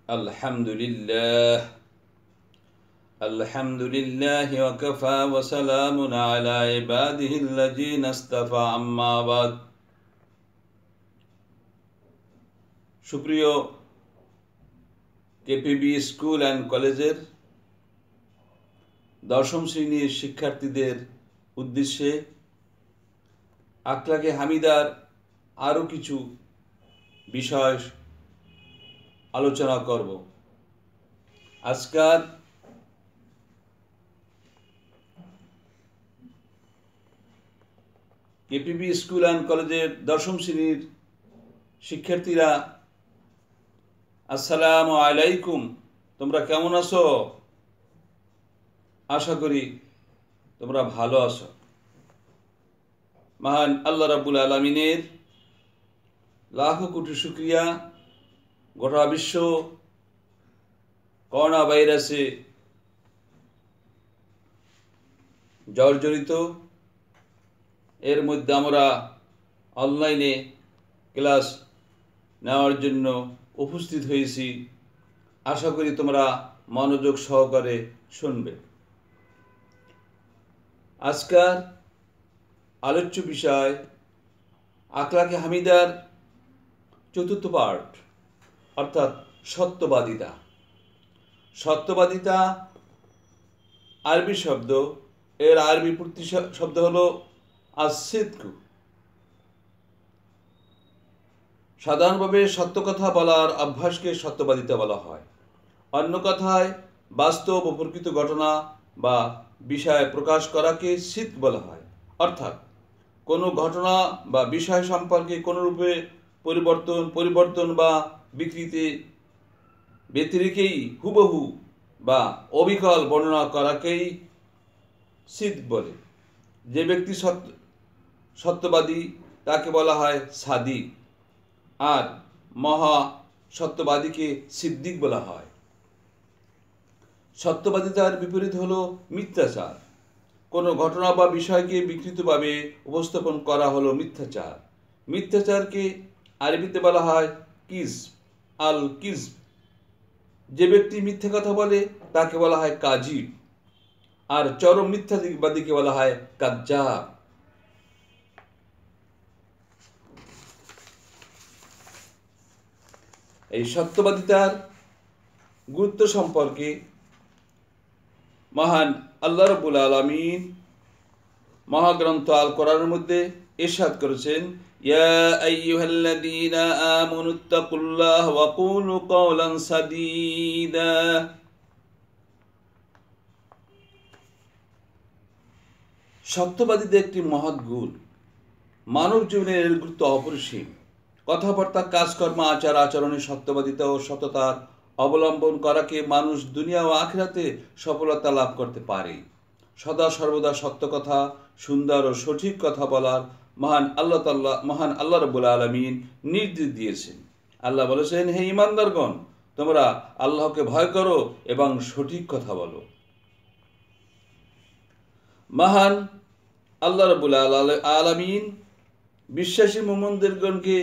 আলহামদুলিল্লাহ আলহামদুলিল্লাহ ওয়াকাফা ওয়া সালামুন আলা ইবাদিহিল্লাযীনা ইসতাফা আম্মা বাদ। সুপ্রিয় কেপিবি স্কুল অ্যান্ড কলেজের দশম শ্রেণীর শিক্ষার্থীদের উদ্দেশ্যে আখলাকে হামিদার আরও কিছু বিষয় আলোচনা করব। আজকাল কেপিবি স্কুল অ্যান্ড কলেজের দশম শ্রেণীর শিক্ষার্থীরা, আসসালামু আলাইকুম। তোমরা কেমন আছো? আশা করি তোমরা ভালো আছো। মহান আল্লাহ রাব্বুল আলামিনের লাখো কোটি শুকরিয়া, গোটা বিশ্ব করোনা ভাইরাসে জর্জরিত। এর মধ্যে আমরা অনলাইনে ক্লাস নেওয়ার জন্য উপস্থিত হয়েছি। আশা করি তোমরা মনোযোগ সহকারে শুনবে। আজকের আলোচ্য বিষয় আখলাকে হামিদার চতুর্থ পার্ট, অর্থাৎ সত্যবাদিতা। সত্যবাদিতা আরবি শব্দ, এর আরবি শব্দ হলো আসিদকু। সাধারণভাবে সত্য কথা বলার অভ্যাসকে সত্যবাদিতা বলা হয়। অন্য কথায় বাস্তব ও প্রকৃত ঘটনা বা বিষয় প্রকাশ করাকে সিদক বলা হয়। অর্থাৎ কোনো ঘটনা বা বিষয় সম্পর্কে কোনোরূপে পরিবর্তন বা বিকৃতি ব্যতিরেকেই হুবহু বা অবিকল বর্ণনা করাকেই সিদক বলে। যে ব্যক্তি সত্যবাদী তাকে বলা হয় সাদিক, আর মহা সত্যবাদীকে সিদ্দিক বলা হয়। সত্যবাদিতার বিপরীত হলো মিথ্যাচার। কোনো ঘটনা বা বিষয়কে বিকৃতভাবে উপস্থাপন করা হলো মিথ্যাচার। মিথ্যাচারকে আরবিতে বলা হয় কিজব, আল কিজব। যে ব্যক্তি মিথ্যা কথা বলে তাকে বলা হয় কাজিব, আর চরম মিথ্যাবাদীকে বলা হয় কাজ্জাব। এই সত্যবাদিতার গুরুত্ব সম্পর্কে মহান আল্লাহ রাব্বুল আলামিন মহাগ্রন্থ আল কোরআনের মধ্যে ইরশাদ করেছেন, ইয়া আইয়ুহাল্লাযীনা আমানুত্তাকুল্লাহ ওয়া কুলু কাওলান সাদীদা। সত্যবাদীদের একটি মহৎ গুণ। মানব জীবনের এর গুরুত্ব অপরিসীম। কথাবার্তা, কাজকর্ম, আচরণে সত্যবাদিতা ও সততার অবলম্বন করাকে মানুষ দুনিয়া ও আখিরাতে সফলতা লাভ করতে পারে। সদা সর্বদা সত্য কথা, সুন্দর ও সঠিক কথা বলার মহান আল্লাহ রাব্বুল আলামিন নির্দেশ দিয়েছেন। আল্লাহ বলেছেন, হে ঈমানদারগণ, তোমরা আল্লাহকে ভয় করো এবং সঠিক কথা বলো। মহান আল্লাহ রাব্বুল আলামিন বিশ্বাসী মুমিনগণকে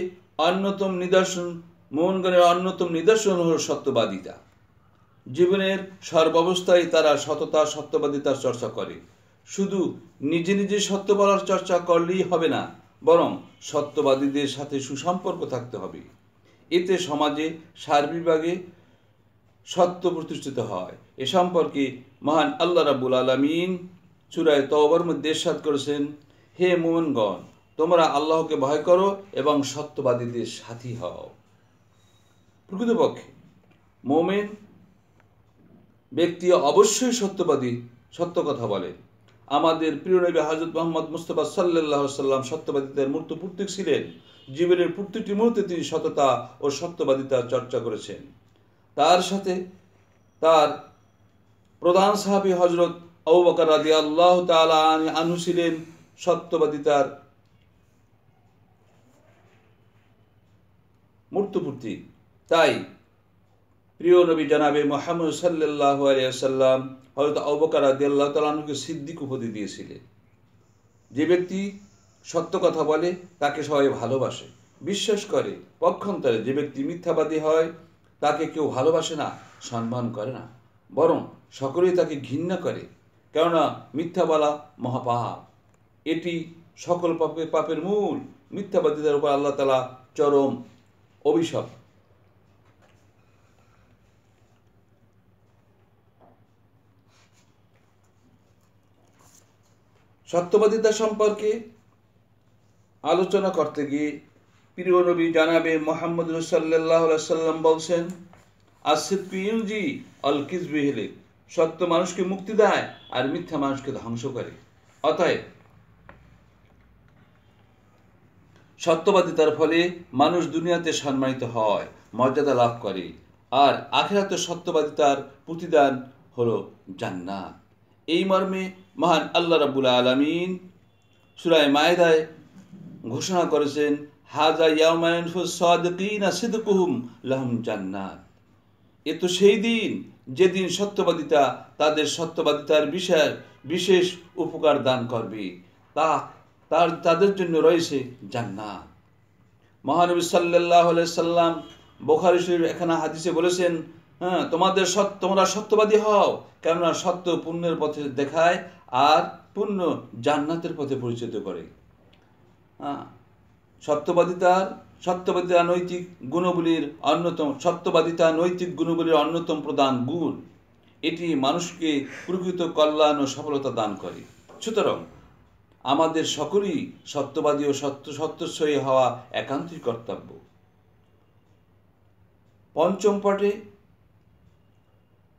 মুমিনগণের অন্যতম নিদর্শন হল সত্যবাদিতা। জীবনের সর্বাবস্থায় তারা সত্যবাদিতার চর্চা করে। শুধু নিজে সত্য বলার চর্চা করলেই হবে না, বরং সত্যবাদীদের সাথে সুসম্পর্ক থাকতে হবে। এতে সমাজে সার্বিকভাবে সত্য প্রতিষ্ঠিত হয়। এ সম্পর্কে মহান আল্লাহ রাব্বুল আলামিন সূরা তওবার মধ্যে ইরশাদ করেছেন, হে মুমিনগণ, তোমরা আল্লাহকে ভয় করো এবং সত্যবাদীদের সাথী হও। প্রকৃতপক্ষে মুমিন ব্যক্তি অবশ্যই সত্য কথা বলে। আমাদের প্রিয় নবী হযরত মুহাম্মদ মুস্তাফা সাল্লাল্লাহু আলাইহি সাল্লাম সত্যবাদিতার মূর্ত প্রতীক ছিলেন। জীবনের প্রতিটি মুহূর্তে তিনি সততা ও সত্যবাদিতার চর্চা করেছেন। তার সাথে তার প্রধান সাহাবী হযরত আবু বকর রাদিয়াল্লাহু তাআলা আনহু ছিলেন সত্যবাদিতার মূর্ত প্রতীক। তাই প্রিয় নবী জনাবে মুহাম্মদ সাল্লাল্লাহু আলাইহি ওয়াসাল্লাম হযরত আবু বকর রাদিয়াল্লাহু তাআলা আনহুকে সিদ্দিক উপাধি দিয়েছিলেন। যে ব্যক্তি সত্য কথা বলে তাকে সবাই ভালোবাসে, বিশ্বাস করে। পক্ষান্তরে যে ব্যক্তি মিথ্যাবাদী হয় তাকে কেউ ভালোবাসে না, সম্মান করে না, বরং সকলেই তাকে ঘৃণা করে, কেননা মিথ্যা বলা মহাপাপ। এটি সকল পাপের মূল। মিথ্যাবাদীদের উপর আল্লাহ তাআলা চরম অভিশাপ। সত্যবাদিতা সম্পর্কে আলোচনা করতে গিয়ে প্রিয় নবী জানাবে মুহাম্মদ সাল্লাল্লাহু আলাইহি সাল্লাম বলছেন, আসিদকু ইউনজি আল কিযবু ইহলিক। সত্য মানুষকে মুক্তি দেয় আর মিথ্যা মানুষকে ধ্বংস করে। অতএব সত্যবাদিতার ফলে মানুষ দুনিয়াতে সম্মানিত হয়, মর্যাদা লাভ করে, আর আখিরাতে সত্যবাদিতার প্রতিদান হলো জান্নাত। এই মর্মে মহান আল্লাহ রাব্বুল আলামিন সূরা মায়েদায় ঘোষণা করেছেন, হাযা ইয়াউমা ইয়ানফুস সাদিকিনা সিদকুহুম লাহুম জান্নাত। এ তো সেই দিন যেদিন সত্যবাদিতা তাদের সত্যবাদিতার বিশেষ উপকার দান করবে, তাদের জন্য রয়েছে জান্নাত। মহানবী সাল্লাল্লাহু আলাইহি সাল্লাম বুখারী শরীফ এখানে হাদিসে বলেছেন, তোমরা সত্যবাদী হও, কেননা সত্য পুণ্যের পথে দেখায় আর পুণ্য জান্নাতের পথে পরিচিত করে। সত্যবাদিতা নৈতিক গুণগুলির অন্যতম প্রধান গুণ। এটি মানুষকে প্রকৃত কল্যাণ ও সফলতা দান করে। সুতরাং আমাদের সকলেই সত্যবাদী ও সত্যসই হওয়া একান্তই কর্তব্য। পঞ্চম পাঠে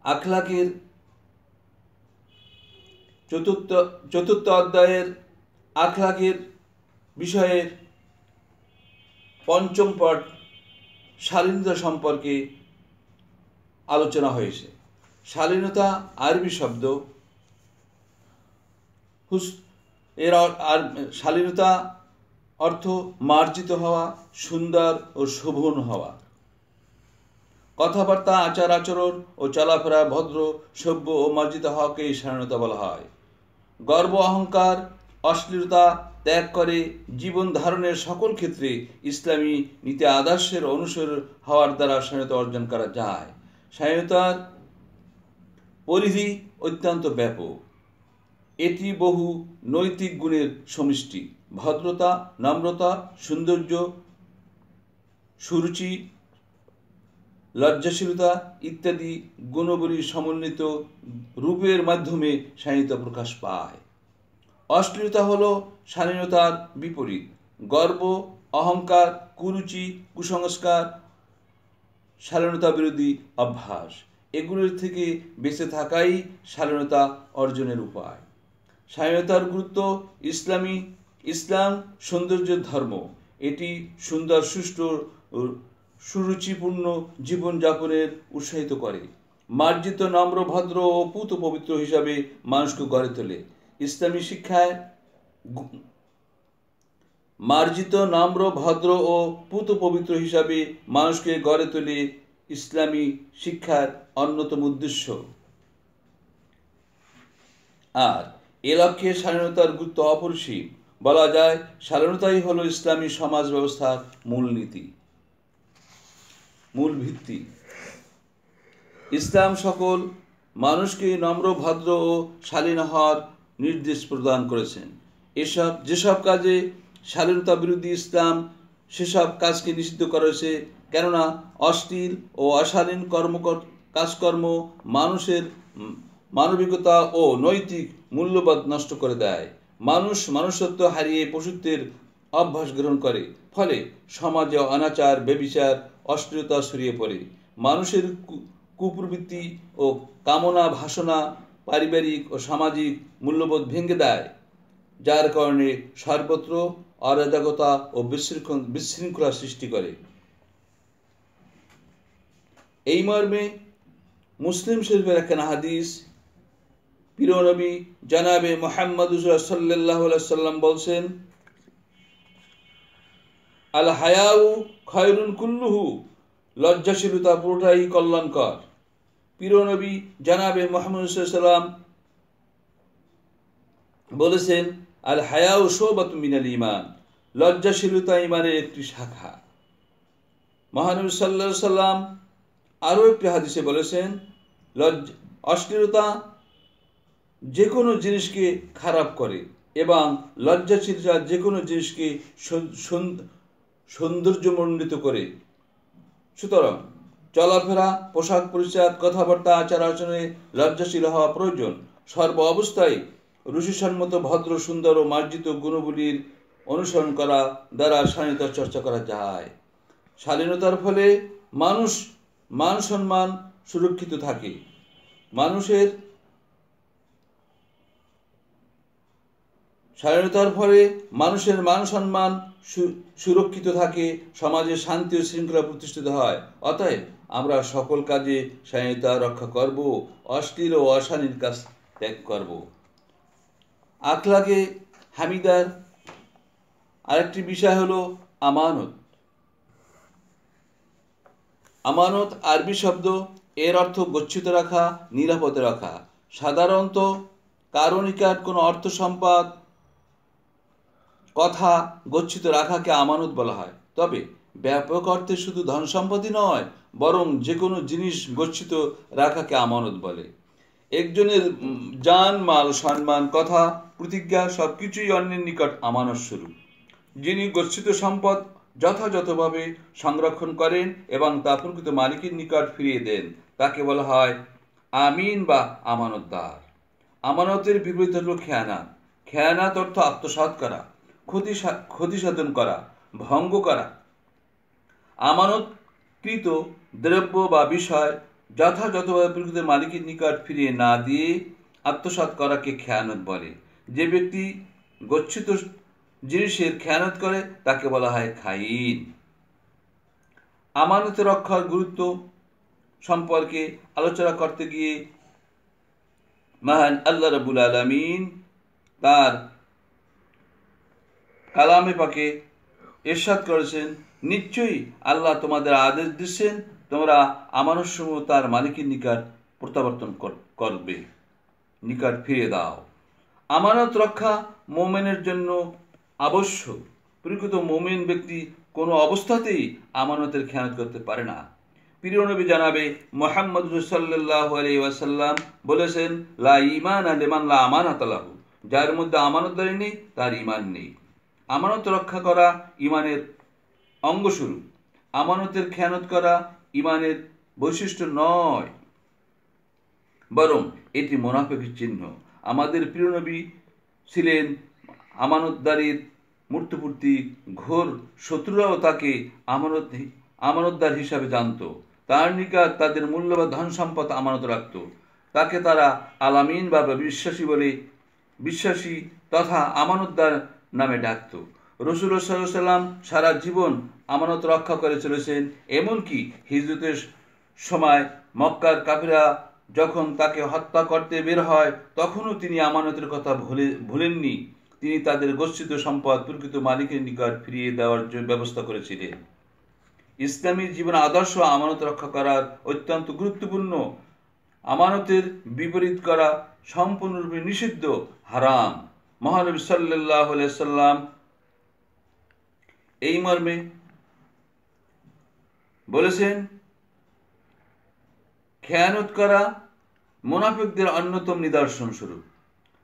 আখলাকের চতুর্থ অধ্যায়ের আখলাকের বিষয়ের পঞ্চম পাঠ শালীনতা সম্পর্কে আলোচনা হয়েছে। শালীনতা আরবি শব্দ। শালীনতা অর্থ মার্জিত হওয়া, সুন্দর ও শোভন হওয়া। কথাবার্তা, আচার আচরণ ও চলাফেরা ভদ্র, সভ্য ও মার্জিত হওয়াকেই শালীনতা বলা হয়। গর্ব, অহংকার, অশ্লীলতা ত্যাগ করে জীবন ধারণের সকল ক্ষেত্রে ইসলামী নীতি আদর্শের অনুসরণ হওয়ার দ্বারা শালীনতা অর্জন করা যায়। শালীনতার পরিধি অত্যন্ত ব্যাপক। এটি বহু নৈতিক গুণের সমষ্টি। ভদ্রতা, নম্রতা, সৌন্দর্য, সুরুচি, লজ্জাশীলতা ইত্যাদি গুণগুলির সমন্বিত রূপের মাধ্যমে শালীনতা প্রকাশ পায়। অশ্লীলতা হল শালীনতার বিপরীত। গর্ব, অহংকার, কুরুচি, কুসংস্কার শালীনতা বিরোধী অভ্যাস। এগুলির থেকে বেঁচে থাকাই শালীনতা অর্জনের উপায়। শালীনতার গুরুত্ব। ইসলাম সৌন্দর্যের ধর্ম। এটি সুন্দর, সুষ্ঠু, সুরুচিপূর্ণ জীবনযাপনের উৎসাহিত করে। মার্জিত, নম্র, ভদ্র ও পূত পবিত্র হিসাবে মানুষকে গড়ে তোলে। ইসলামী শিক্ষায় মার্জিত, নম্র, ভদ্র ও পূত পবিত্র হিসাবে মানুষকে গড়ে তোলে ইসলামী শিক্ষার অন্যতম উদ্দেশ্য। আর এ লক্ষ্যে শালীনতার গুরুত্ব অপরিসীম। বলা যায়, শালীনতাই হল ইসলামী সমাজ ব্যবস্থার মূলনীতি, মূল ভিত্তি। ইসলাম সকল মানুষকে নম্র, ভদ্র ও শালীন হওয়ার নির্দেশ প্রদান করেছেন। যেসব কাজে শালীনতা বিরোধী ইসলাম সেসব কাজকে নিষিদ্ধ করেছে, কেননা অশ্লীল ও অশালীন কাজকর্ম মানুষের মানবিকতা ও নৈতিক মূল্যবোধ নষ্ট করে দেয়। মনুষ্যত্ব হারিয়ে পশুত্বের অভ্যাস গ্রহণ করে। ফলে সমাজে অনাচার, ব্যভিচার, অশ্লীলতা ছড়িয়ে পড়ে। মানুষের কুপ্রবৃত্তি ও কামনা বাসনা পারিবারিক ও সামাজিক মূল্যবোধ ভেঙে দেয়, যার কারণে সর্বত্র অরাজকতা ও বিশৃঙ্খলা সৃষ্টি করে। এই মর্মে মুসলিম শরীফের একখানা হাদিস প্রিয় নবী জনাবে মুহাম্মদ সাল্লাল্লাহু আলাইহি সাল্লাম বলছেন, আল হায়াউ খায়রুন কুল্লুহু। লজ্জাশীলতা পুরোটাই কল্যাণকর। প্রিয় নবী জনাবে মুহাম্মদ সাল্লাল্লাহু আলাইহি সাল্লাম বলেছেন, আল হায়াউ শুবাতুম মিনাল ঈমান। লজ্জাশীলতা ঈমানের একটি শাখা। মহানবী সাল্লাল্লাহু আলাইহি সাল্লাম আরও একটি হাদিসে বলেছেন, অশ্লীলতা যে কোনো জিনিসকে খারাপ করে এবং লজ্জাশীলতা যে কোনো জিনিসকে সৌন্দর্যমণ্ডিত করে। সুতরাং চলাফেরা, পোশাক পরিচ্ছদ, কথাবার্তা, আচার আচরণে লজ্জাশীল হওয়া প্রয়োজন। সর্ব অবস্থায় রুচিসম্মত, ভদ্র, সুন্দর ও মার্জিত গুণগুলির অনুসরণ করা দ্বারা শালীনতার চর্চা করা যায়। শালীনতার ফলে মান সম্মান সুরক্ষিত থাকে। শালীনতার ফলে মানুষের মান সম্মান সুরক্ষিত থাকে, সমাজে শান্তি ও শৃঙ্খলা প্রতিষ্ঠিত হয়। অতএব আমরা সকল কাজে শালীনতা রক্ষা করব, অশ্লীল ও অশালীন কাজ ত্যাগ করব। আখলাকে হামিদার আরেকটি বিষয় হলো আমানত। আমানত আরবি শব্দ, এর অর্থ গচ্ছিত রাখা, নিরাপদে রাখা। সাধারণত কারো নিকট কোনো অর্থ সম্পদ, কথা গচ্ছিত রাখাকে আমানত বলা হয়। তবে ব্যাপক অর্থে শুধু ধন সম্পত্তি নয়, বরং যে কোনো জিনিস গচ্ছিত রাখাকে আমানত বলে। একজনের জান, মাল, সম্মান, কথা, প্রতিজ্ঞা সবকিছুই অন্যের নিকট আমানত স্বরূপ। যিনি গচ্ছিত সম্পদ যথাযথভাবে সংরক্ষণ করেন এবং তা প্রকৃত মালিকের নিকট ফিরিয়ে দেন, তাকে বলা হয় আমিন বা আমানতদার। আমানতের বিপরীত হল খেয়ানাত। খেয়ানাত অর্থ আত্মসাৎ করা, ক্ষতি সাধন করা, ভঙ্গ করা। আমানতকৃত দ্রব্য বা বিষয় যথাযথভাবে প্রকৃত মালিকের নিকট ফিরিয়ে না দিয়ে আত্মসাৎ করাকে খেয়ানত বলে। যে ব্যক্তি গচ্ছিত জিনিসের খেয়ানত করে তাকে বলা হয় খাইন। আমানত রক্ষার গুরুত্ব সম্পর্কে আলোচনা করতে গিয়ে মহান আল্লাহ রাব্বুল আলামিন তার কালামে পাকে ইরশাদ করেছেন, নিশ্চয়ই আল্লাহ তোমাদের আদেশ দিচ্ছেন তোমরা আমানতসমূহ তার মালিকের নিকট প্রত্যাবর্তন করবে, নিকট ফিরে দাও। আমানত রক্ষা মুমিনের জন্য আবশ্যক। প্রকৃত মুমিন ব্যক্তি কোনো অবস্থাতেই আমানতের খেয়ানত করতে পারে না। প্রিয় নবী জানাবে মুহাম্মদ সাল্লাল্লাহু আলাইহি ওয়াসাল্লাম বলেছেন, লা ঈমানা লিমান লা আমানাতা লাহু, যার মধ্যে আমানতদারি নেই তার ঈমান নেই। আমানত রক্ষা করা ঈমানের অঙ্গস্বরূপ। আমানতের খেয়ানত করা ঈমানের বৈশিষ্ট্য নয়, বরং এটি মুনাফিকের চিহ্ন। আমাদের প্রিয় নবী ছিলেন আমানতদারির মূর্তিপূর্তি। ঘোর শত্রুরাও তাকে আমানতদার হিসাবে জানত। তার নিকট তাদের মূল্যবান ধন সম্পদ আমানত রাখত। তাকে তারা আলামিন বা বিশ্বাসী তথা আমানতদার নামে ডাকত। রাসূলুল্লাহ সাল্লাল্লাহু আলাইহি ওয়াসাল্লাম সারা জীবন আমানত রক্ষা করে চলেছেন। এমনকি হিজরতের সময় মক্কার কাফিররা যখন তাকে হত্যা করতে বের হয়, তখনও তিনি আমানতের কথা ভুলেননি। তিনি তাদের গচ্ছিত সম্পদ প্রকৃত মালিকের নিকট ফিরিয়ে দেওয়ার ব্যবস্থা করেছিলেন। ইসলামী জীবন আদর্শ আমানত রক্ষা করার অত্যন্ত গুরুত্বপূর্ণ। আমানতের বিপরীত করা সম্পূর্ণরূপে নিষিদ্ধ, হারাম। মহানবী সাল্লাল্লাহু আলাইহি সাল্লাম এই মর্মে বলেছেন, খেয়ানত করা মুনাফিকদের অন্যতম নিদর্শন স্বরূপ।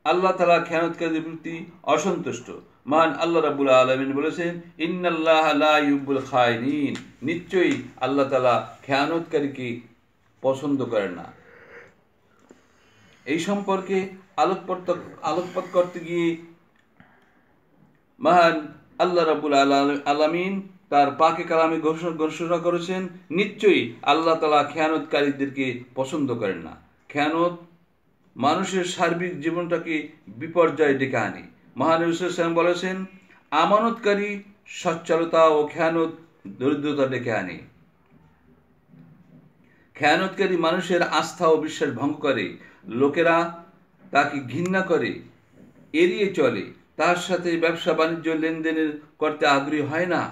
আল্লাহ তাআলা খেয়ানতকারীদের প্রতি অসন্তুষ্ট। মহান আল্লাহ রাব্বুল আলামিন বলেছেন, ইন্নাল্লাহা লা ইউহিব্বুল খায়িনিন, নিশ্চয়ই আল্লাহ তাআলা খেয়ানতকারীকে পছন্দ করেন না। এই সম্পর্কে আলোকপাত করতে গিয়ে মহান আল্লাহ রাব্বুল আলামিন তার পাকে কালামে ঘোষণা করেছেন, নিশ্চয়ই আল্লাহ তাআলা খেয়ানতকারীদেরকে পছন্দ করেন না। খেয়ানত মানুষের সার্বিক জীবনটাকে বিপর্যয়ে ডেকে আনে। মহানবী সাল্লাল্লাহু আলাইহি ওয়াসাল্লাম বলেছেন, আমানতকারী সচ্ছলতা ও খেয়ানত দরিদ্রতা ডেকে আনে। খেয়ানতকারী মানুষের আস্থা ও বিশ্বাস ভঙ্গ করে। লোকেরা তাকে ঘৃণা করে, এড়িয়ে চলে, তার সাথে ব্যবসা বাণিজ্য লেনদেন করতে আগ্রহী হয় না।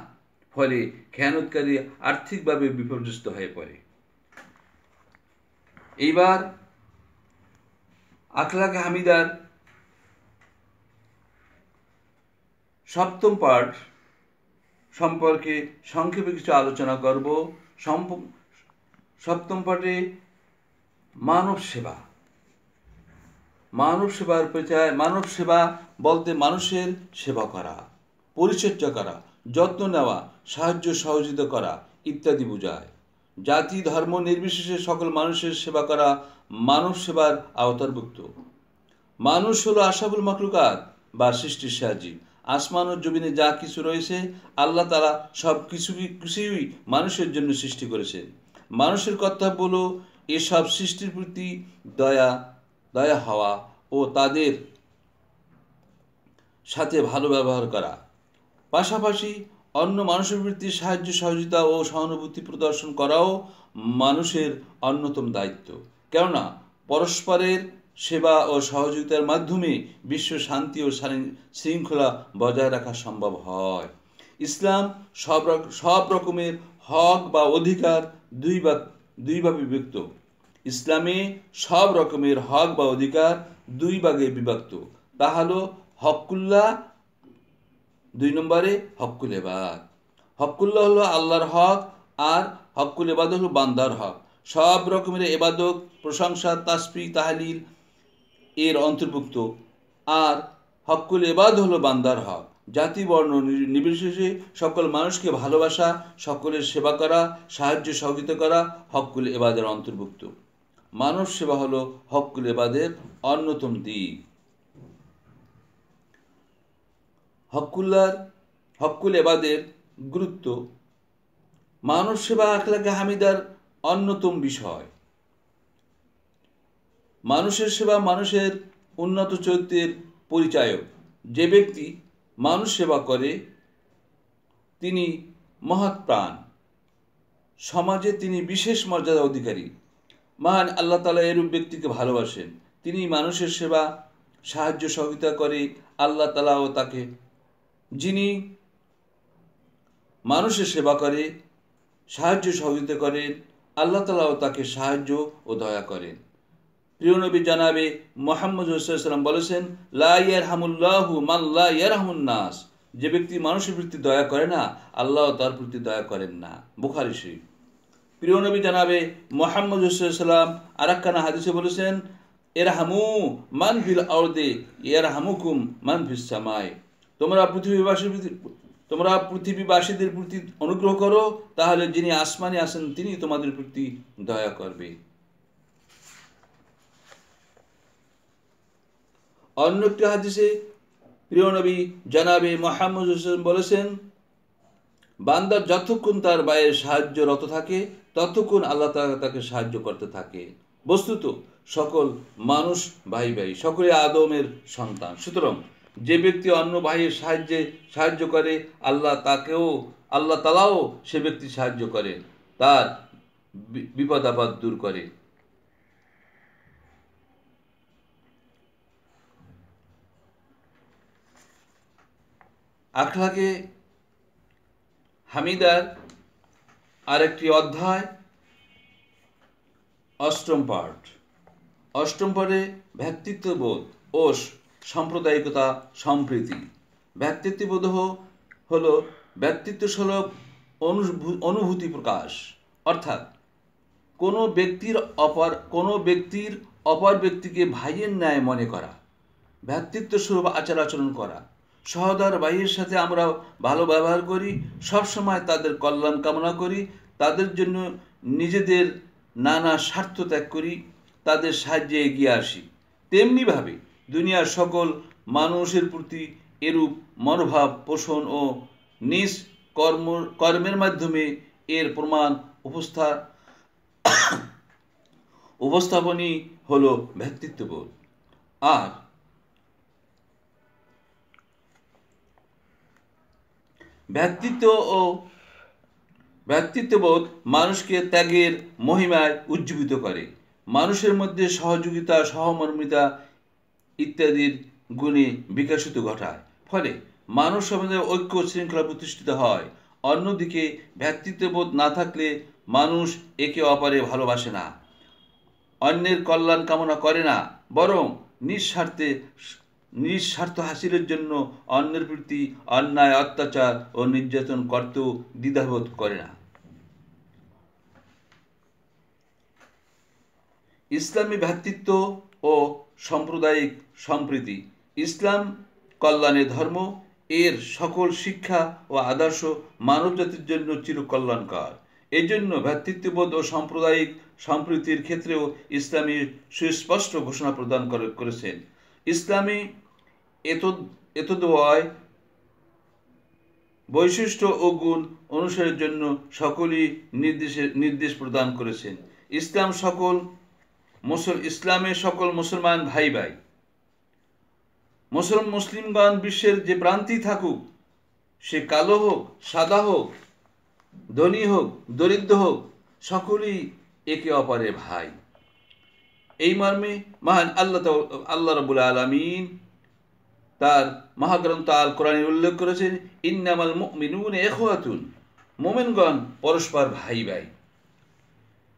ফলে খেয়ানতকারী আর্থিকভাবে বিপর্যস্ত হয়ে পড়ে। এইবার আখলাকে হামিদার সপ্তম পাঠ সম্পর্কে সংক্ষেপে কিছু আলোচনা করব। সপ্তম পাঠে মানব সেবা। মানব সেবার পরিচয়। মানব সেবা বলতে মানুষের সেবা করা, পরিচর্যা করা, যত্ন নেওয়া, সাহায্য সহযোগিতা করা ইত্যাদি বোঝায়। জাতি ধর্ম নির্বিশেষে সকল মানুষের সেবা করা মানব সেবার আওতাভুক্ত। মানুষ হলো আশরাফুল মাখলুকাত বা সৃষ্টির সাহায্যী। আসমান ও জমিনে যা কিছু রয়েছে আল্লাহ তাআলা সব কিছুই মানুষের জন্য সৃষ্টি করেছেন। মানুষের কর্তব্য হলো এসব সৃষ্টির প্রতি দয়া হওয়া ও তাদের সাথে ভালো ব্যবহার করা, পাশাপাশি অন্য মানুষের প্রতি সাহায্য সহযোগিতা ও সহানুভূতি প্রদর্শন করাও মানুষের অন্যতম দায়িত্ব। কেননা পরস্পরের সেবা ও সহযোগিতার মাধ্যমে বিশ্ব শান্তি ও শৃঙ্খলা বজায় রাখা সম্ভব হয়। ইসলাম সব রকমের হক বা অধিকার দুই ভাগে বিভক্ত। ইসলামে সব রকমের হক বা অধিকার দুই ভাগে বিভক্ত। তা হলো হকুল্লাহ, 2 নম্বরে হকুল এবাদ। হকুল্লাহ হলো আল্লাহর হক আর হকুল এবাদ হলো বান্দার হক। সব রকমের এবাদত, প্রশংসা, তাসবিহ, তাহলিল এর অন্তর্ভুক্ত। আর হকুল এবাদ হলো বান্দার হক। জাতি বর্ণ নির্বিশেষে সকল মানুষকে ভালোবাসা, সকলের সেবা করা, সাহায্য সহযোগিতা করা হকুল এবাদের অন্তর্ভুক্ত। মানব সেবা হলো হকুল এবাদের অন্যতম দিক। হকুল এবাদের গুরুত্ব। মানব সেবা আখলাকে হামিদার অন্যতম বিষয়। মানুষের সেবা মানুষের উন্নত চরিত্রের পরিচায়ক। যে ব্যক্তি মানুষ সেবা করে তিনি মহৎ প্রাণ, সমাজে তিনি বিশেষ মর্যাদা অধিকারী। মহান আল্লাহ তাআলা এরূপ ব্যক্তিকে ভালোবাসেন। তিনি মানুষের সেবা সাহায্য সহযোগিতা করে আল্লাহ তাআলাও তাকে, যিনি মানুষের সেবা করে সাহায্য সহযোগিতা করেন আল্লাহ তাআলাও তাকে সাহায্য ও দয়া করেন। প্রিয় নবী জনাবে মুহাম্মদ সাল্লাল্লাহু আলাইহি ওয়াসাল্লাম বলেছেন, লা ইয়ারহামুল্লাহু মান লা ইয়ারহামুন নাস। যে ব্যক্তি মানুষের প্রতি দয়া করে না আল্লাহ তার প্রতি দয়া করেন না। বুখারী শরীফ। প্রিয় নবী জনাবে মুহাম্মদ সাল্লাল্লাহু আলাইহি ওয়াসাল্লাম আরেকখানা হাদিসে বলেছেন, ইরহামু মান ফিল আরদি ইয়ারহামুকুম মান ফিস সামাই। তোমরা পৃথিবীবাসীদের প্রতি অনুগ্রহ করো, তাহলে যিনি আসমানে আছেন তিনি তোমাদের প্রতি দয়া করবে। অন্য একটি হাদিসে প্রিয় নবী জনাবে মুহাম্মদ সাল্লাল্লাহু আলাইহি ওয়াসাল্লাম বলেছেন, বান্দার যতক্ষণ তার ভাইয়ের সাহায্যরত থাকে ততক্ষণ আল্লাহ তাআলা তাকে সাহায্য করতে থাকে। বস্তুত সকল মানুষ ভাই ভাই, সকলে আদমের সন্তান। সুতরাং যে ব্যক্তি অন্য ভাইয়ের সাহায্য করে আল্লাহ তাআলাও সে ব্যক্তি সাহায্য করে, তার বিপদ আপদ দূর করে। আখলাকে হামিদার আরেকটি অধ্যায়, অষ্টম পাঠ। অষ্টম পাঠে ভ্রাতৃত্ববোধ ও সাম্প্রদায়িকতা সম্প্রীতি। ভ্রাতৃত্ববোধ হলো ব্যক্তিত্বসুলভ অনুভূতি প্রকাশ, অর্থাৎ কোনো ব্যক্তির অপর ব্যক্তিকে ভাইয়ের ন্যায় মনে করা, ভ্রাতৃত্বস্বরূপ আচরণ করা। সহোদর ভাইয়ের সাথে আমরা ভালো ব্যবহার করি, সবসময় তাদের কল্যাণ কামনা করি, তাদের জন্য নিজেদের নানা স্বার্থ ত্যাগ করি, তাদের সাহায্যে এগিয়ে আসি। তেমনিভাবে দুনিয়ার সকল মানুষের প্রতি এরূপ মনোভাব পোষণ ও নিজ কর্মের মাধ্যমে এর প্রমাণ উপস্থাপনই হলো ভ্রাতৃত্ববোধ। আর ভ্রাতৃত্ববোধ মানুষকে ত্যাগের মহিমায় উজ্জীবিত করে, মানুষের মধ্যে সহযোগিতা, সহমর্মিতা ইত্যাদির গুণে বিকশিত ঘটায়। ফলে মানুষ সমাজে ঐক্য শৃঙ্খলা প্রতিষ্ঠিত হয়। অন্যদিকে ভ্রাতৃত্ববোধ না থাকলে মানুষ একে অপরে ভালোবাসে না, অন্যের কল্যাণ কামনা করে না, বরং নিঃস্বার্থ হাসিলের জন্য অন্যের প্রতি অন্যায়, অত্যাচার ও নির্যাতন করতেও দ্বিধাবোধ করে না। ইসলামী ভ্রাতৃত্ব ও সাম্প্রদায়িক সম্প্রীতি। ইসলাম কল্যাণের ধর্ম। এর সকল শিক্ষা ও আদর্শ মানবজাতির জন্য চিরকল্যাণকর। এই জন্য ভ্রাতৃত্ববোধ ও সাম্প্রদায়িক সম্প্রীতির ক্ষেত্রেও ইসলামী সুস্পষ্ট ঘোষণা প্রদান করেছেন। ইসলামী এতদ্বয় বৈশিষ্ট্য ও গুণ অনুসারের জন্য সকলই নির্দেশ প্রদান করেছেন। ইসলামের সকল মুসলমান ভাই ভাই। মুসলিমগণ বিশ্বের যে প্রান্তেই থাকুক, সে কালো হোক, সাদা হোক, ধনী হোক, দরিদ্র হোক, সকলেই একে অপরের ভাই। এই মর্মে মহান আল্লাহ রাব্বুল আলামিন তার মহাগ্রন্থ আল কোরআনে উল্লেখ করেছেন, ইন্নামাল মুমিনুনা ইখওয়াতুন, মুমিনগণ পরস্পর ভাই ভাই।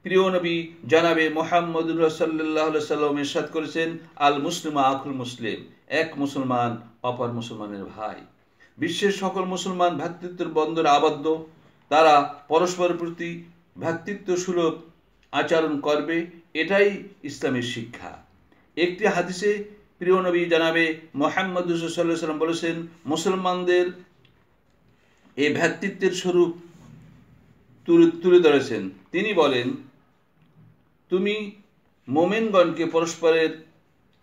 প্রিয় নবী জনাবে মুহাম্মদুর সাল্লাল্লাহু আলাইহি সাল্লাম ইরশাদ করেছেন, আল মুসলিমু আখুল মুসলিম, এক মুসলমান অপর মুসলমানের ভাই। বিশ্বের সকল মুসলমান ভ্রাতৃত্বের বন্ধনে আবদ্ধ। তারা পরস্পরের প্রতি ভ্রাতৃত্ব সুলভ আচরণ করবে, এটাই ইসলামের শিক্ষা। একটি হাদিসে প্রিয় নবী জনাবে মুহাম্মদ সাল্লাল্লাহু আলাইহি সাল্লাম বলেছেন, মুসলমানদের এই ভ্রাতৃত্বের স্বরূপ তুলে ধরেছেন। তিনি বলেন, তুমি মুমিনগণকে পরস্পরের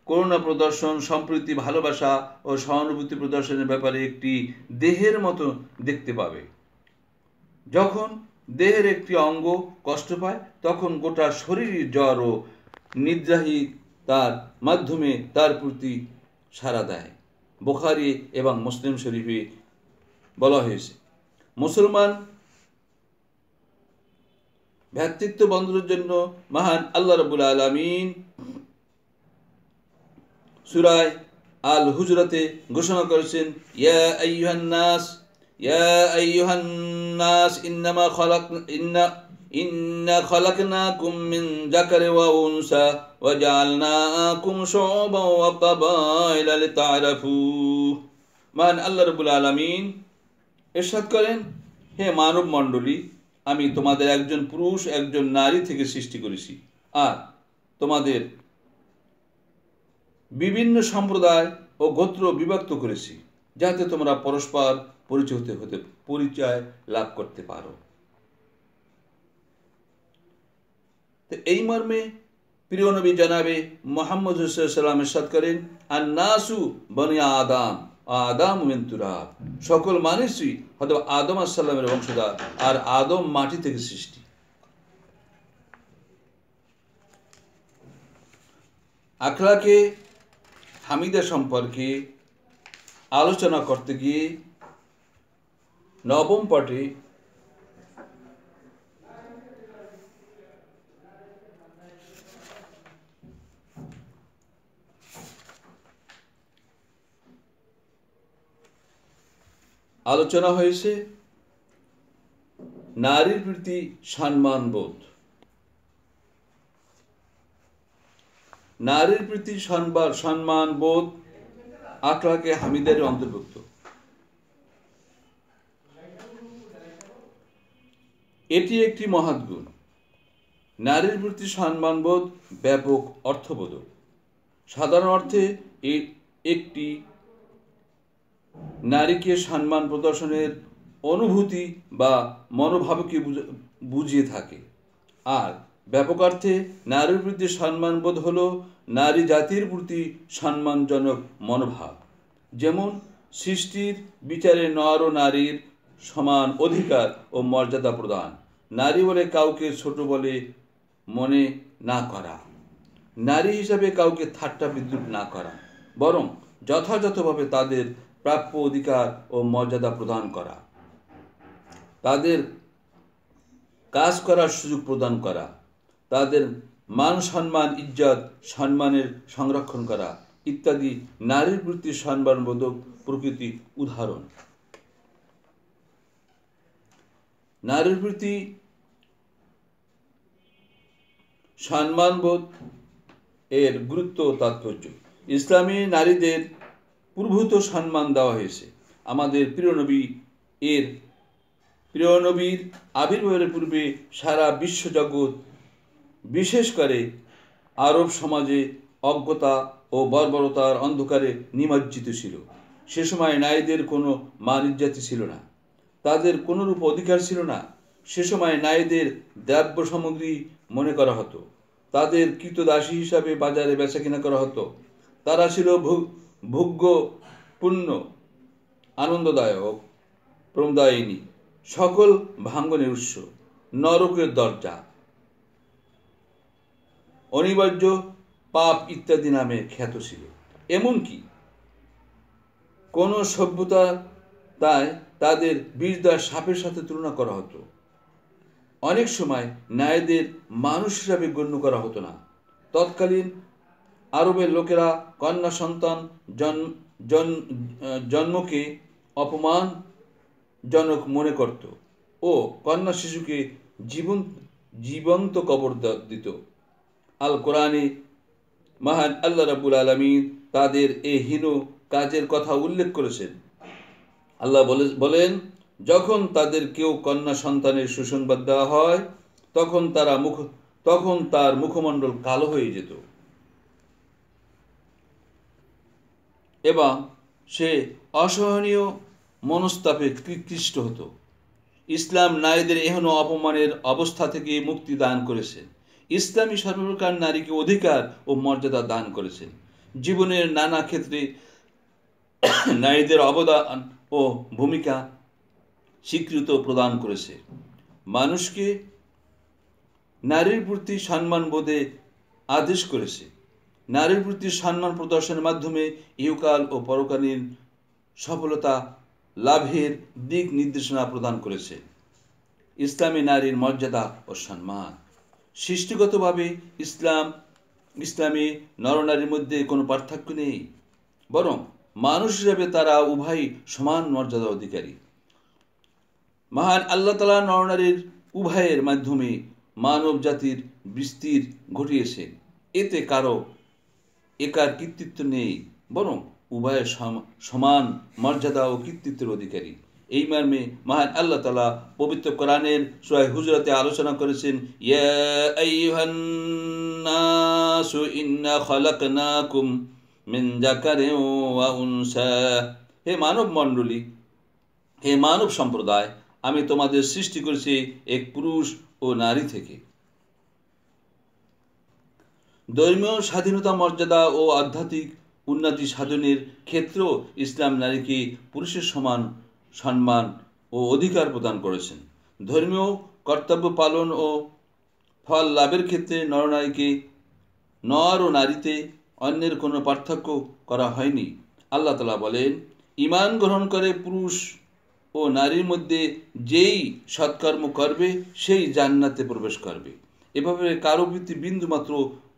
করুণা প্রদর্শন, সম্প্রীতি, ভালোবাসা ও সহানুভূতি প্রদর্শনের ব্যাপারে একটি দেহের মতো দেখতে পাবে। যখন দেহের একটি অঙ্গ কষ্ট পায়, তখন গোটা শরীর জ্বর ও নিদ্রাহী তার মাধ্যমে তার প্রতি সাড়া দেয়। বুখারী এবং মুসলিম শরীফে বলা হয়েছে। মুসলমান ভ্রাতৃত্ব বন্ধনের জন্য মহান আল্লাহ রাব্বুল আলামিন সূরা আল হুজরাতে ঘোষণা করেছেন, ইয়া আইয়ুহান নাস ইন্না খালাকনাকুম মিন যাকারি ওয়া উনসা ওয়া জাআলনাকুম শুউবান ওয়া কাবাইলা লিতা'আরাফু। মহান আল্লাহ রাব্বুল আলামিন ইরশাদ করেন, হে মানব মণ্ডলী, আমি তোমাদের একজন পুরুষ একজন নারী থেকে সৃষ্টি করেছি, আর তোমাদের বিভিন্ন সম্প্রদায় ও গোত্র বিভক্ত করেছি, যাতে তোমরা পরস্পর পরিচয় লাভ করতে পারো। তো এই মর্মে প্রিয় নবী জনাবে মুহাম্মদ সাল্লাল্লাহু আলাইহি ওয়াসাল্লাম ইরশাদ করেন, আন-নাসু বনি আদম মিন তুরাব, সকল মানুষই হয়তো আদম আলাইহিস সালামের বংশধর, আর আদম মাটি থেকে সৃষ্টি। আখলাকে হামিদা সম্পর্কে আলোচনা করতে গিয়ে নবম পাঠে আলোচনা হয়েছে নারীর প্রতি সম্মানবোধ। নারীর প্রতি সম্মানবোধ আখলাকে হামিদের অন্তর্ভুক্ত। এটি একটি মহৎ গুণ। নারীর প্রতি সম্মানবোধ ব্যাপক অর্থবোধক। সাধারণ অর্থে একটি নারীকে সম্মান প্রদর্শনের অনুভূতি বা মনোভাবকে বুঝিয়ে থাকে। আর ব্যাপক অর্থে নারীর প্রতি সম্মানবোধ হল নারী জাতির প্রতি সম্মানজনক মনোভাব। যেমন সৃষ্টির বিচারে নর ও নারীর সমান অধিকার ও মর্যাদা প্রদান, নারী বলে কাউকে ছোট বলে মনে না করা, নারী হিসাবে কাউকে ঠাট্টা বিদ্রুপ না করা, বরং যথাযথভাবে তাদের প্রাপ্য অধিকার ও মর্যাদা প্রদান করা, তাদের কাজ করার সুযোগ প্রদান করা, তাদের মান সম্মান ইজ্জত সম্মানের সংরক্ষণ করা ইত্যাদি নারীর প্রতি সম্মানবোধক প্রকৃতি উদাহরণ। নারীর প্রতি সম্মানবোধ এর গুরুত্ব ও তাৎপর্য। ইসলামে নারীদের প্রভূত সম্মান দেওয়া হয়েছে। আমাদের প্রিয় নবীর আবির্ভাবের পূর্বে সারা বিশ্বজগৎ, বিশেষ করে আরব সমাজে অজ্ঞতা ও বর্বরতার অন্ধকারে নিমজ্জিত ছিল। সে সময় নারীদের কোনো মান ইজ্জত ছিল না, তাদের কোনরূপ অধিকার ছিল না। সে সময় নারীদের দ্রব্য সামগ্রী মনে করা হতো, তাদের কৃতদাসী হিসাবে বাজারে বেচাকেনা করা হতো। তারা ছিল ভোগ্য, পূর্ণ, আনন্দদায়ক, প্রমদায়িনী, সকল ভাঙ্গনের উৎস, নরকের দরজা, অনিবার্য, পাপ ইত্যাদি নামে খ্যাত ছিল। এমনকি কোন সভ্যতা তাই তাদের বিষধর সাপের সাথে তুলনা করা হতো। অনেক সময় নারীদের মানুষ হিসাবে গণ্য করা হতো না। তৎকালীন আরবের লোকেরা কন্যা সন্তান জন্মকে অপমানজনক মনে করত ও কন্যা শিশুকে জীবন্ত কবর দিত। আল কোরআনে মহান আল্লাহ রাব্বুল আলামিন তাদের এই হীন কাজের কথা উল্লেখ করেছেন। আল্লাহ বলেন, যখন তাদের কেউ কন্যা সন্তানের সুসংবাদ দেওয়া হয় তখন তার মুখমণ্ডল কালো হয়ে যেত এবং সে অসহনীয় মনস্তাপে ক্লিষ্ট হতো। ইসলাম নারীদের এহেন অপমানের অবস্থা থেকে মুক্তি দান করেছেন। ইসলামী সর্বপ্রকার নারীকে অধিকার ও মর্যাদা দান করেছেন। জীবনের নানা ক্ষেত্রে নারীদের অবদান ও ভূমিকা স্বীকৃত প্রদান করেছে। মানুষকে নারীর প্রতি সম্মান বোধে আদেশ করেছে। নারীর প্রতি সম্মান প্রদর্শনের মাধ্যমে ইহকাল ও পরকালীন সফলতা লাভের দিক নির্দেশনা প্রদান করেছে। ইসলামী নারীর মর্যাদা ও সম্মান। সৃষ্টিগতভাবে ইসলামে নরনারীর মধ্যে কোনো পার্থক্য নেই, বরং মানুষ হিসেবে তারা উভয়ই সমান মর্যাদা অধিকারী। মহান আল্লাহ তাআলা নরনারীর উভয়ের মাধ্যমে মানব জাতির বিস্তার ঘটিয়েছেন। এতে কারো একার কৃতিত্ব নেই, বরং উভয়ের সমান মর্যাদা ও কৃতিত্বের অধিকারী। এই মর্মে মহান আল্লাহ তাআলা পবিত্র কোরআনের সূরা হুজরাতে আলোচনা করেছেন, ইয়া আইয়ুহান নাসু ইন্না খালাকনাকুম মিন যাকারিন ওয়া উনসা। হে মানব মণ্ডলী, হে মানব সম্প্রদায়, আমি তোমাদের সৃষ্টি করেছি এক পুরুষ ও নারী থেকে। ধর্মীয় স্বাধীনতা, মর্যাদা ও আধ্যাত্মিক উন্নতি সাধনের ক্ষেত্রেও ইসলাম নারীকে পুরুষের সমান সম্মান ও অধিকার প্রদান করেছেন। ধর্মীয় কর্তব্য পালন ও ফল লাভের ক্ষেত্রে নর ও নারীতে অন্যের কোনো পার্থক্য করা হয়নি। আল্লাহ তাআলা বলেন, ঈমান গ্রহণ করে পুরুষ ও নারীর মধ্যে যেই সৎকর্ম করবে সেই জান্নাতে প্রবেশ করবে। এভাবে কারো প্রতি বিন্দুমাত্র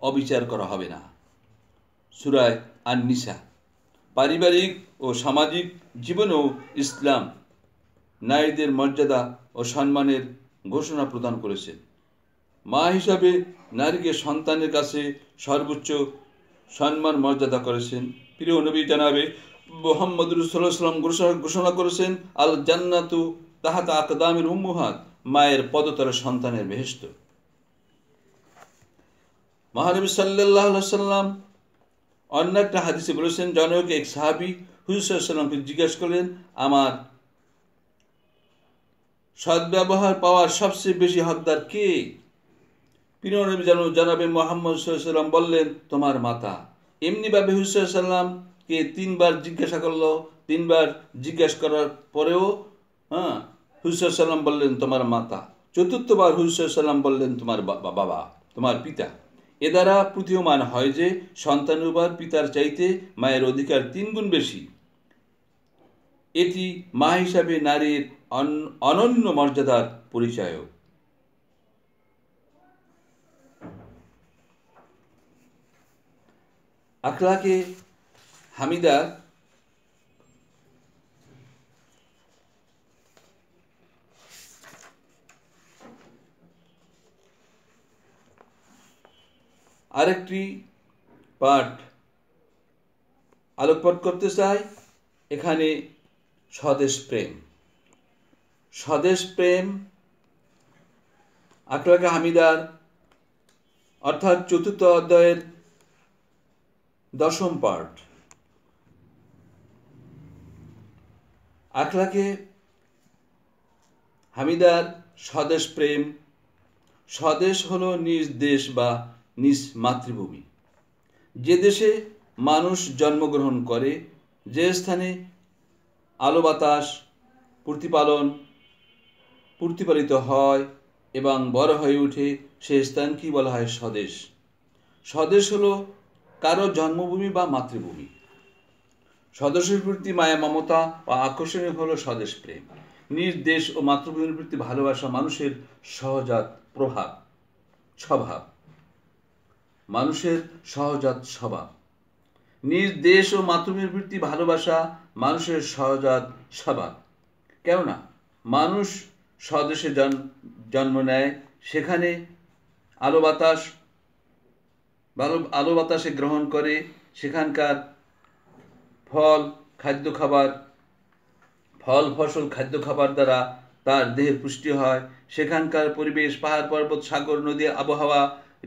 অবিচার করা হবে না। সূরা আন-নিসা। পারিবারিক ও সামাজিক জীবনেও ইসলাম নারীদের মর্যাদা ও সম্মানের ঘোষণা প্রদান করেছে। মা হিসাবে নারীকে সন্তানের কাছে সর্বোচ্চ সম্মান মর্যাদা করেছেন। প্রিয় নবী জানাবে মুহাম্মদুর রাসূলুল্লাহ সাল্লাল্লাহু আলাইহি ওয়াসাল্লাম ঘোষণা করেছেন, আল জান্নাতু তাহতা আকদামিল উম্মাহাত, মায়ের পদতলে সন্তানের বেহেশত। মহানবী সাল্লাল্লাহু আলাইহি ওয়াসাল্লাম অন্য একটা হাদিসে বলেছেন, জনক এক সাহাবী হুজুর সাল্লাল্লাহু আলাইহি ওয়াসাল্লামকে জিজ্ঞেস করলেন, আমার সদ্ব্যবহার পাওয়ার সবচেয়ে বেশি হকদার কে? প্রিয় নবী জানাবে মুহাম্মদ সাল্লাল্লাহু আলাইহি ওয়াসাল্লাম বললেন, তোমার মাতা। এমনিভাবে হুজুর সাল্লাল্লাহু আলাইহি ওয়াসাল্লাম কে তিনবার জিজ্ঞাসা করলো। তিনবার জিজ্ঞাসা করার পরেও হুজুর সাল্লাল্লাহু আলাইহি ওয়াসাল্লাম বললেন, তোমার মাতা। চতুর্থবার হুজুর সাল্লাল্লাহু আলাইহি ওয়াসাল্লাম বললেন, তোমার বাবা, তোমার পিতা। এ দ্বারা প্রতীয়মান হয় যে সন্তানের উপর পিতার চাইতে মায়ের অধিকার 3 গুণ বেশি। এটি মা হিসাবে নারীর অনন্য মর্যাদার পরিচয়। আখলাকে হামিদা আরেকটি পাঠ আলোকপাত করতে চাই। এখানে স্বদেশ প্রেম আখলাকে হামিদার অর্থাৎ চতুর্থ অধ্যায়ের 10ম পাঠ। আখলাকে হামিদার স্বদেশ প্রেম। স্বদেশ হলো নিজ দেশ বা নিজ মাতৃভূমি। যে দেশে মানুষ জন্মগ্রহণ করে, যে স্থানে আলো বাতাস প্রতিপালিত হয় এবং বড় হয়ে ওঠে, সেই স্থানকেই বলা হয় স্বদেশ। স্বদেশ হলো কারো জন্মভূমি বা মাতৃভূমি। স্বদেশের প্রতি মায়া, মমতা ও আকর্ষণীয় হলো স্বদেশ প্রেম। নিজ দেশ ও মাতৃভূমির প্রতি ভালোবাসা মানুষের সহজাত স্বভাব। মানুষের সহজাত স্বভাব। নিজ দেশ ও মাতৃভূমির প্রতি ভালোবাসা মানুষের সহজাত স্বভাব। কেননা মানুষ স্বদেশে জন্ম নেয়, সেখানে আলো বাতাসে গ্রহণ করে, সেখানকার ফল ফসল খাদ্য খাবার দ্বারা তার দেহের পুষ্টি হয়। সেখানকার পরিবেশ, পাহাড় পর্বত, সাগর, নদী, আবহাওয়া,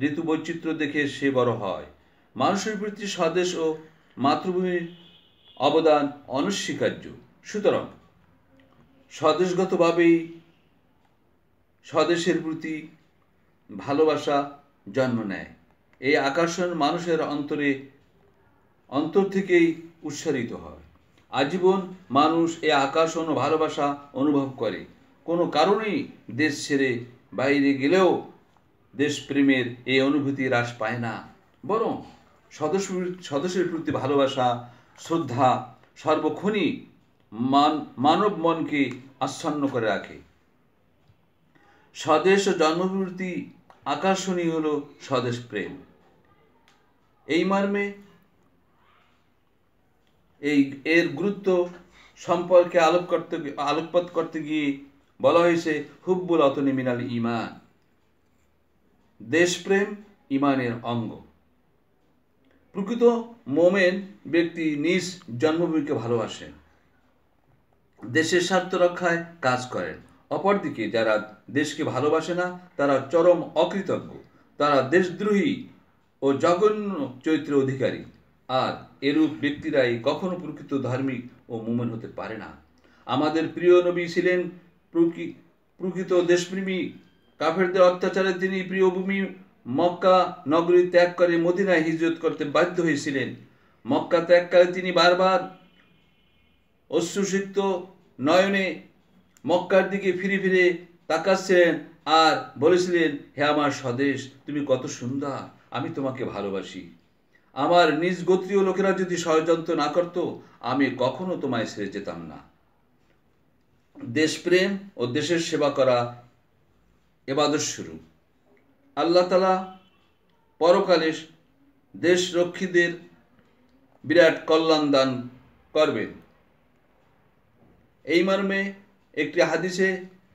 ঋতু বৈচিত্র্য দেখে সে বড় হয়। মানুষের প্রতি স্বদেশ ও মাতৃভূমির অবদান অনস্বীকার্য। সুতরাং স্বদেশগতভাবেই স্বদেশের প্রতি ভালোবাসা জন্ম নেয়। এই আকর্ষণ মানুষের অন্তর থেকেই উৎসারিত হয়। আজীবন মানুষ এই আকর্ষণ ও ভালোবাসা অনুভব করে। কোনো কারণেই দেশ ছেড়ে বাইরে গেলেও দেশপ্রেমের এই অনুভূতি হ্রাস পায় না, বরং স্বদেশের প্রতি ভালোবাসা, শ্রদ্ধা সর্বক্ষণই মানব মনকে আচ্ছন্ন করে রাখে। স্বদেশ ও জন্মভূমির প্রতি আকর্ষণই হল স্বদেশ প্রেম। এই মর্মে এর গুরুত্ব সম্পর্কে আলোকপাত করতে গিয়ে বলা হয়েছে হুব্বুল ওয়াতনি মিনাল ঈমান। দেশপ্রেম ঈমানের অঙ্গ। প্রকৃত মোমেন ব্যক্তি নিজ জন্মভূমিকে ভালোবাসেন, দেশের স্বার্থ রক্ষায় কাজ করেন। অপরদিকে যারা দেশকে ভালোবাসে না, তারা চরম অকৃতজ্ঞ, তারা দেশদ্রোহী ও জঘন্য চরিত্রের অধিকারী। আর এরূপ ব্যক্তিরাই কখনো প্রকৃত ধার্মিক ও মুমিন হতে পারে না। আমাদের প্রিয় নবী ছিলেন প্রকৃত দেশপ্রেমী। কাফেরদের অত্যাচারে তিনি প্রিয় ভূমি মক্কা নগরী ত্যাগ করে মদিনায় হিজরত করতে বাধ্য হয়েছিলেন। মক্কা ত্যাগকালে তিনি বারবার অশ্রুসিক্ত নয়নে মক্কার দিকে ফিরে ফিরে তাকাচ্ছিলেন আর বলেছিলেন, হে আমার স্বদেশ, তুমি কত সুন্দর, আমি তোমাকে ভালোবাসি। আমার নিজ গোত্রীয় লোকেরা যদি ষড়যন্ত্র না করত, আমি কখনো তোমায় ছেড়ে যেতাম না। দেশপ্রেম ও দেশের সেবা করা ইবাদত স্বরূপ। আল্লাহ তাআলা পরকালে দেশরক্ষীদের বিরাট কল্যাণ দান করবেন। এই মর্মে একটি হাদিসে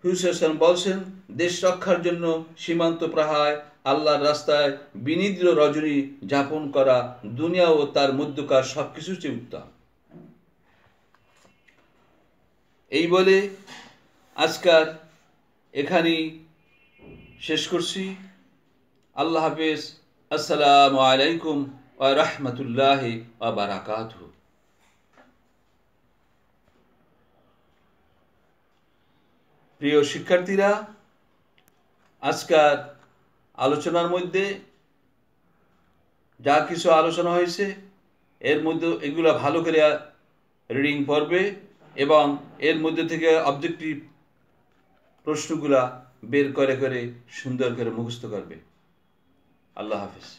হুসাইন বলছেন, দেশ রক্ষার জন্য সীমান্ত প্রহায় আল্লাহর রাস্তায় বিনিদ্র রজনী যাপন করা দুনিয়া ও তার মধ্যকার সবকিছু চেয়ে উত্তম। এই বলে আজকাল এখানেই শেষ করছি। আল্লাহ হাফেজ। আসসালামু আলাইকুম ওয়া রাহমাতুল্লাহি ওয়া বারাকাতুহু। প্রিয় শিক্ষার্থীরা, আজকের আলোচনার মধ্যে যা কিছু আলোচনা হয়েছে, এর মধ্যে এগুলো ভালো করে রিডিং পড়বে এবং এর মধ্যে থেকে অবজেক্টিভ প্রশ্নগুলা বের করে সুন্দর করে মুখস্থ করবে। আল্লাহ হাফেজ।